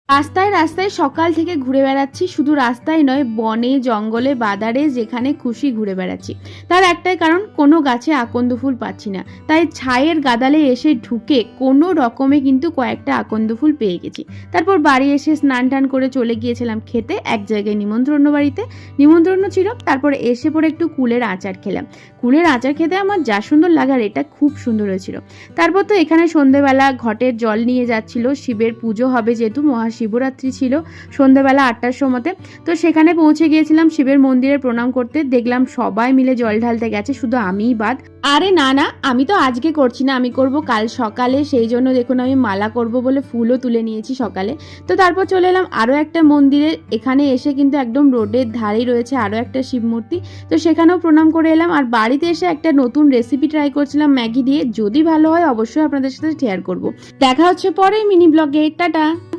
রাস্তায় রাস্তায় সকাল থেকে ঘুরে বেড়াচ্ছি, শুধু রাস্তায় নয়, বনে জঙ্গলে বাদারে যেখানে খুশি ঘুরে বেড়াচ্ছি। তার একটাই কারণ, কোনো গাছে আকন্দ ফুল পাচ্ছি না। তাই ছায়ের গাদালে এসে ঢুকে কোনো রকমে কিন্তু কয়েকটা আকন্দ ফুল পেয়ে গেছি। তারপর বাড়ি এসে স্নান টান করে চলে গিয়েছিলাম খেতে, এক জায়গায় নিমন্ত্রণ বাড়িতে নিমন্ত্রণ ছিল। তারপর এসে পরে একটু কুলের আচার খেলাম। কুলের আচার খেতে আমার যা সুন্দর লাগার, এটা খুব সুন্দর হয়েছিল। তারপর তো এখানে সন্ধেবেলা ঘটের জল নিয়ে যাচ্ছিল, শিবের পুজো হবে যেহেতু, মহাশিবরাত্রি ছিল সন্ধেবেলা 8টার সময়তে। তো সেখানে পৌঁছে গিয়েছিলাম শিবের মন্দিরে প্রণাম করতে। দেখলাম সবাই মিলে জল ঢালতে গেছে, শুধু আমিই বাদ। আরে না না, আমি তো আজকে করছি না, আমি করব কাল সকালে। সেই জন্য দেখুন আমি মালা করব বলে ফুলও তুলে নিয়েছি সকালে। তো তারপর চলে এলাম আরও একটা মন্দিরে। এখানে এসে কিন্তু একদম রোডের ধারেই রয়েছে আরও একটা শিব মূর্তি, তো সেখানেও প্রণাম করে এলাম। আর বাড়িতে এসে একটা নতুন রেসিপি ট্রাই করছিলাম ম্যাগি দিয়ে। যদি ভালো হয় অবশ্যই আপনাদের সাথে শেয়ার করব। দেখা হচ্ছে পরে মিনি ব্লগে। টাটা।